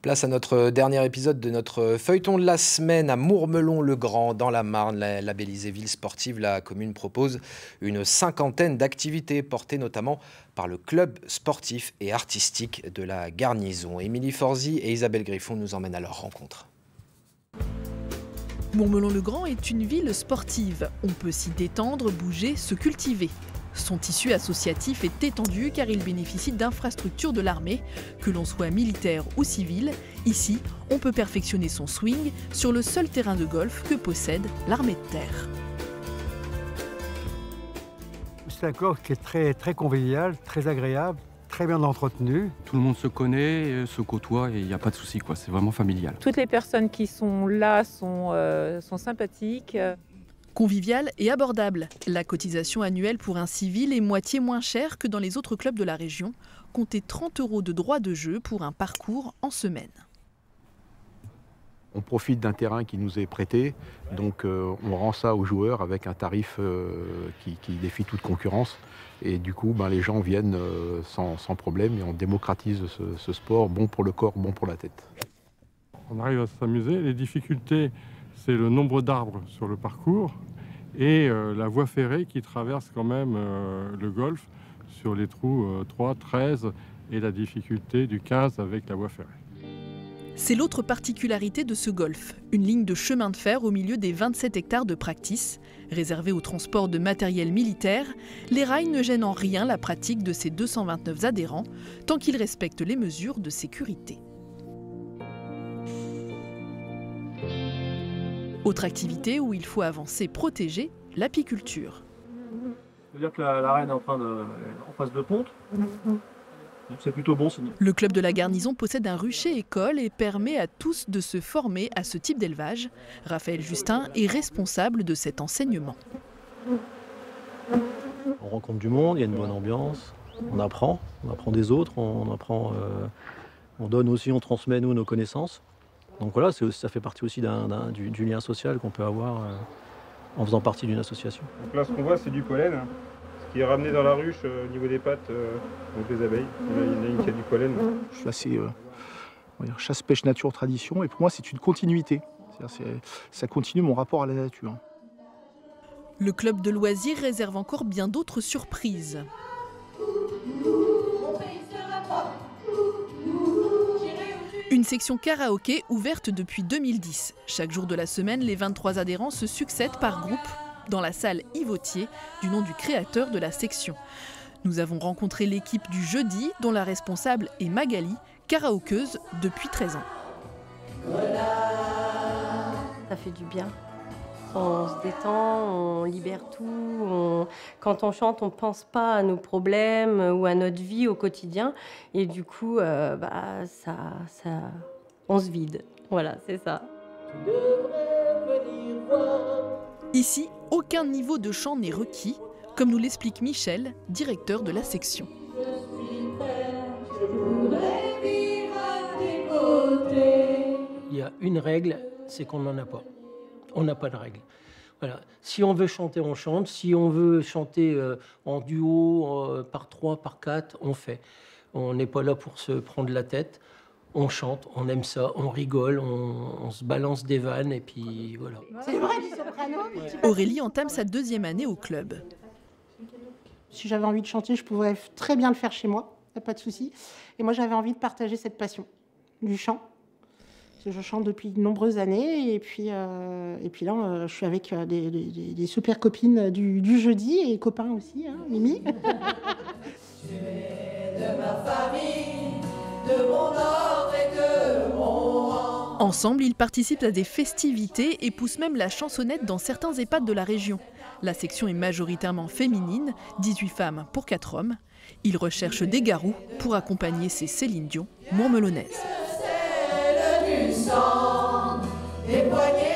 Place à notre dernier épisode de notre feuilleton de la semaine à Mourmelon-le-Grand, dans la Marne. Labellisée ville sportive, la commune propose une cinquantaine d'activités portées notamment par le club sportif et artistique de la Garnison. Émilie Forzi et Isabelle Griffon nous emmènent à leur rencontre. Mourmelon-le-Grand est une ville sportive. On peut s'y détendre, bouger, se cultiver. Son tissu associatif est étendu car il bénéficie d'infrastructures de l'armée. Que l'on soit militaire ou civil, ici, on peut perfectionner son swing sur le seul terrain de golf que possède l'armée de terre. C'est un golf qui est très convivial, très agréable, très bien entretenu. Tout le monde se connaît, se côtoie et il n'y a pas de souci, quoi. C'est vraiment familial. Toutes les personnes qui sont là sont sympathiques. Convivial et abordable. La cotisation annuelle pour un civil est moitié moins chère que dans les autres clubs de la région. Comptez 30 € de droits de jeu pour un parcours en semaine. On profite d'un terrain qui nous est prêté, donc on rend ça aux joueurs avec un tarif qui défie toute concurrence. Et du coup, les gens viennent sans problème et on démocratise ce sport, bon pour le corps, bon pour la tête. On arrive à s'amuser. Les difficultés, c'est le nombre d'arbres sur le parcours et la voie ferrée qui traverse quand même le golf sur les trous 3, 13 et la difficulté du 15 avec la voie ferrée. C'est l'autre particularité de ce golf, une ligne de chemin de fer au milieu des 27 hectares de practice. Réservée au transport de matériel militaire, les rails ne gênent en rien la pratique de ces 229 adhérents, tant qu'ils respectent les mesures de sécurité. Autre activité où il faut avancer protégé, l'apiculture. C'est-à-dire que la reine est en phase de ponte. C'est plutôt bon signe. Le club de la Garnison possède un rucher école et permet à tous de se former à ce type d'élevage. Raphaël Justin est responsable de cet enseignement. On rencontre du monde, il y a une bonne ambiance, on apprend des autres, on donne aussi, on transmet nous nos connaissances. Donc voilà, ça fait partie aussi du lien social qu'on peut avoir en faisant partie d'une association. Donc là, ce qu'on voit, c'est du pollen, ce qui est ramené dans la ruche au niveau des pattes, donc les abeilles. Il y en a une qui a du pollen. Je suis assez chasse, pêche, nature, tradition, et pour moi, c'est une continuité. Ça continue mon rapport à la nature. Le club de loisirs réserve encore bien d'autres surprises. Une section karaoké ouverte depuis 2010. Chaque jour de la semaine, les 23 adhérents se succèdent par groupe dans la salle Yvautier, du nom du créateur de la section. Nous avons rencontré l'équipe du jeudi, dont la responsable est Magali, karaokeuse depuis 13 ans. Ça fait du bien. On se détend, on libère tout. Quand on chante, on ne pense pas à nos problèmes ou à notre vie au quotidien. Et du coup, on se vide. Voilà, c'est ça. Ici, aucun niveau de chant n'est requis, comme nous l'explique Michel, directeur de la section. Il y a une règle, c'est qu'on n'en a pas. On n'a pas de règle. Voilà. Si on veut chanter, on chante. Si on veut chanter en duo, par 3, par 4, on fait. On n'est pas là pour se prendre la tête. On chante, on aime ça, on rigole, on se balance des vannes et puis voilà. C'est vrai du soprano. Aurélie entame sa 2e année au club. Si j'avais envie de chanter, je pourrais très bien le faire chez moi, pas de souci. Et moi, j'avais envie de partager cette passion du chant. Je chante depuis de nombreuses années et puis là, je suis avec des super copines du jeudi et copains aussi, hein, Mimi. Tu es de ma famille, de mon ordre et de mon rang. Ensemble, ils participent à des festivités et poussent même la chansonnette dans certains EHPAD de la région. La section est majoritairement féminine, 18 femmes pour 4 hommes. Ils recherchent des garous pour accompagner ces Céline Dion mourmelonnaises. Des poignets